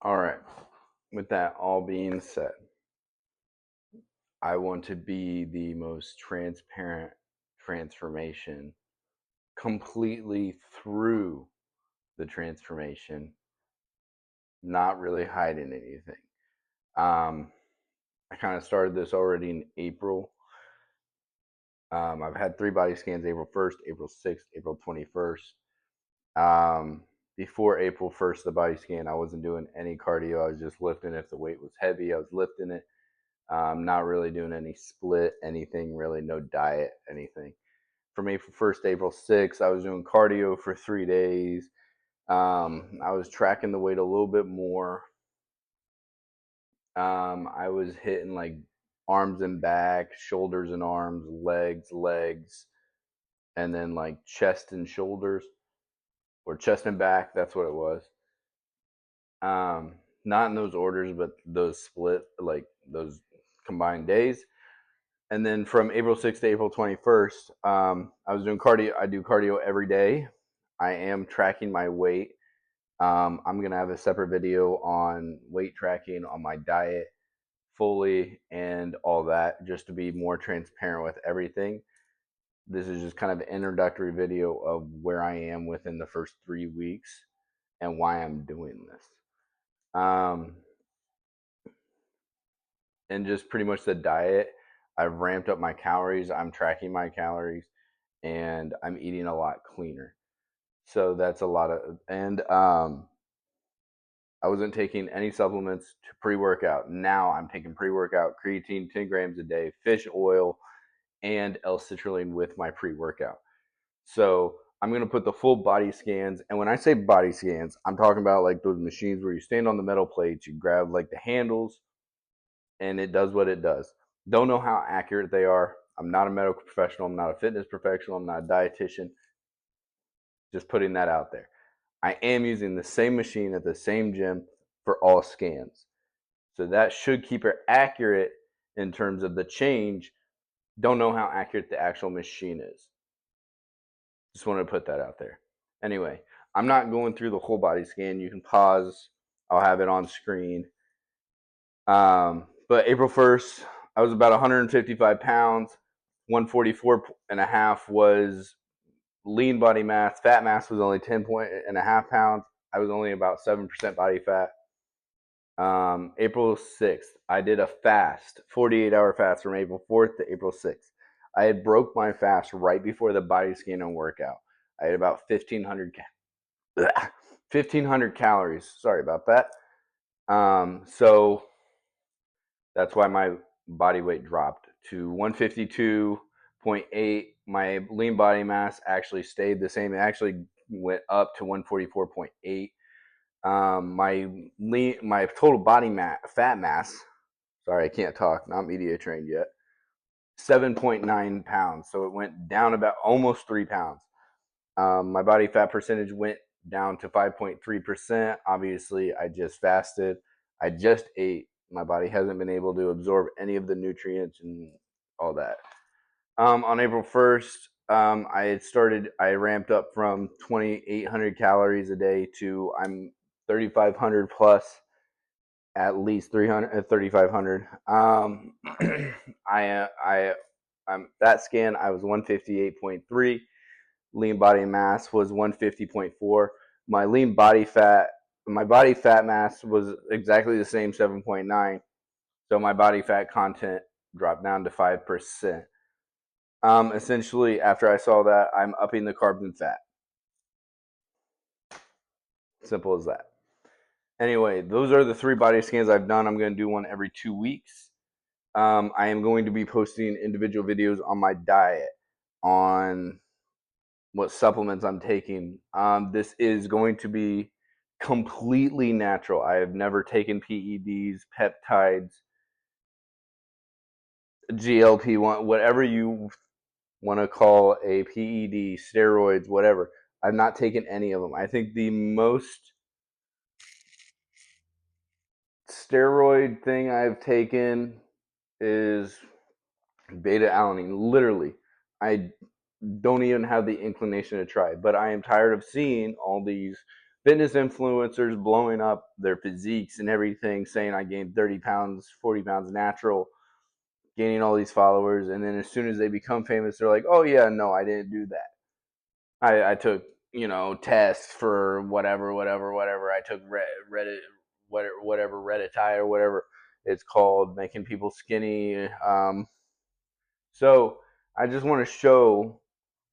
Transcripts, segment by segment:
All right. With that all being said, I want to be the most transparent transformation completely through the transformation, not really hiding anything. Um, I kind of started this already in April. I've had 3 body scans: April 1st, April 6th, April 21st. Um, Before April 1st, the body scan, I wasn't doing any cardio. I was just lifting. If the weight was heavy, I was lifting it. Not really doing any split, anything really, no diet, anything. From April 1st to April 6th, I was doing cardio for 3 days. I was tracking the weight a little bit more. I was hitting like arms and back, shoulders and arms, legs, and then like chest and shoulders, or chest and back. That's what it was. Not in those orders, but those split, like those combined days. And then from April 6th to April 21st, I was doing cardio. I do cardio every day. I am tracking my weight. I'm going to have a separate video on weight tracking, on my diet fully, and all that, just to be more transparent with everything. This is just kind of an introductory video of where I am within the first 3 weeks and why I'm doing this. And just pretty much the diet. I've ramped up my calories. I'm tracking my calories, and I'm eating a lot cleaner. So that's a lot of, and I wasn't taking any supplements to pre-workout. Now I'm taking pre-workout, creatine, 10 grams a day, fish oil, and L-citrulline with my pre-workout. So I'm going to put the full body scans. And when I say body scans, I'm talking about like those machines where you stand on the metal plates, you grab like the handles, and it does what it does. Don't know how accurate they are. I'm not a medical professional. I'm not a fitness professional. I'm not a dietitian. Just putting that out there. I am using the same machine at the same gym for all scans. So that should keep it accurate in terms of the change. Don't know how accurate the actual machine is. Just wanted to put that out there. Anyway, I'm not going through the whole body scan. You can pause. I'll have it on screen. But April 1st, I was about 155 pounds. 144.5 was lean body mass. Fat mass was only 10.5 pounds. I was only about 7% body fat. April 6th, I did a fast, 48-hour fast from April 4th to April 6th. I had broke my fast right before the body scan and workout. I had about 1,500 calories. Sorry about that. So that's why my body weight dropped to 152.8. My lean body mass actually stayed the same. It actually went up to 144.8. My total body fat mass. Sorry, I can't talk. Not media trained yet. 7.9 pounds. So it went down about almost 3 pounds. My body fat percentage went down to 5.3%. Obviously, I just fasted. I just ate. My body hasn't been able to absorb any of the nutrients and all that. On April 1st, I ramped up from 2,800 calories a day to I'm 3,500 plus, at least 3,500. That scan, I was 158.3. Lean body mass was 150.4. My body fat mass was exactly the same, 7.9. So my body fat content dropped down to 5%. Essentially, after I saw that, I'm upping the carbs and fat. Simple as that. Anyway, those are the 3 body scans I've done. I'm going to do one every 2 weeks. I am going to be posting individual videos on my diet, on what supplements I'm taking. This is going to be completely natural. I have never taken PEDs, peptides, GLP-1, whatever you want to call a PED, steroids, whatever. I've not taken any of them. I think the most steroid thing I've taken is beta alanine. Literally, I don't even have the inclination to try, but I am tired of seeing all these fitness influencers blowing up their physiques and everything, saying I gained 30 pounds, 40 pounds natural, gaining all these followers. And then as soon as they become famous, they're like, oh, yeah, no, I didn't do that. I took, tests for whatever. I took Reddit, whatever Reddit or whatever it's called, making people skinny. So I just want to show.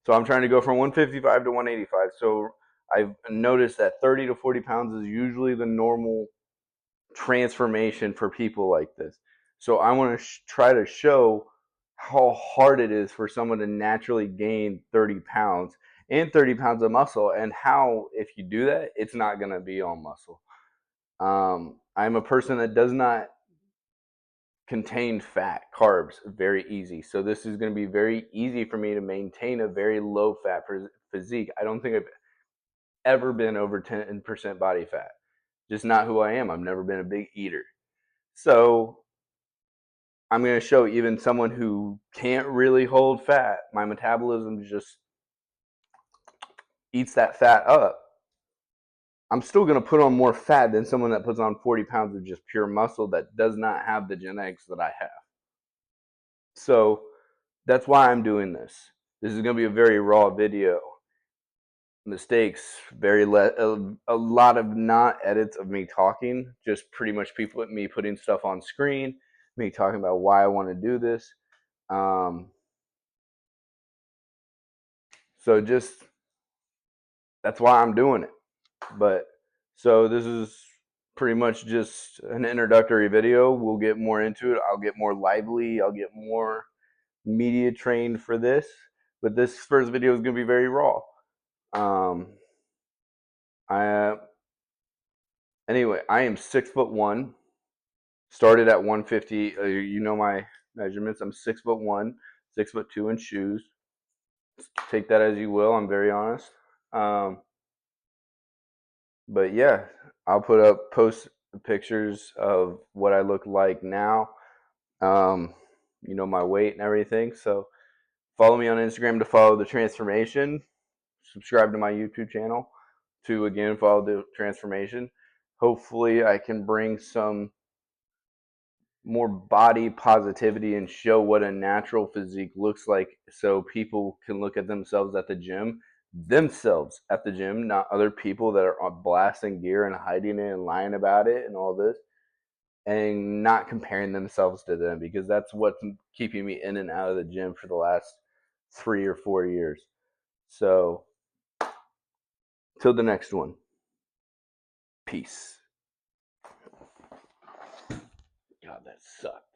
So I'm trying to go from 155 to 185. So I've noticed that 30 to 40 pounds is usually the normal transformation for people like this. So I want to try to show how hard it is for someone to naturally gain 30 pounds and 30 pounds of muscle, and how, if you do that, it's not going to be all muscle. I'm a person that does not contain fat, carbs, very easy. So this is going to be very easy for me to maintain a very low fat physique. I don't think I've ever been over 10% body fat. Just not who I am. I've never been a big eater. So I'm going to show even someone who can't really hold fat, my metabolism just eats that fat up. I'm still going to put on more fat than someone that puts on 40 pounds of just pure muscle that does not have the genetics that I have. So that's why I'm doing this. This is going to be a very raw video. Mistakes, a lot of not edits of me talking, just pretty much me putting stuff on screen, me talking about why I want to do this. So just that's why I'm doing it. But so this is pretty much just an introductory video. We'll get more into it. I'll get more lively. I'll get more media trained for this. But this first video is going to be very raw. I Anyway, I am 6'1". Started at 150. You know my measurements. I'm 6'1", 6'2" in shoes. Take that as you will. I'm very honest. But yeah, I'll post pictures of what I look like now. My weight and everything. So follow me on Instagram to follow the transformation. Subscribe to my YouTube channel to again follow the transformation. Hopefully I can bring some more body positivity and show what a natural physique looks like, so people can look at themselves at the gym, not other people that are blasting gear and hiding it and lying about it and all this, and not comparing themselves to them, because that's what's keeping me in and out of the gym for the last 3 or 4 years. So till the next one, peace. God, that sucked.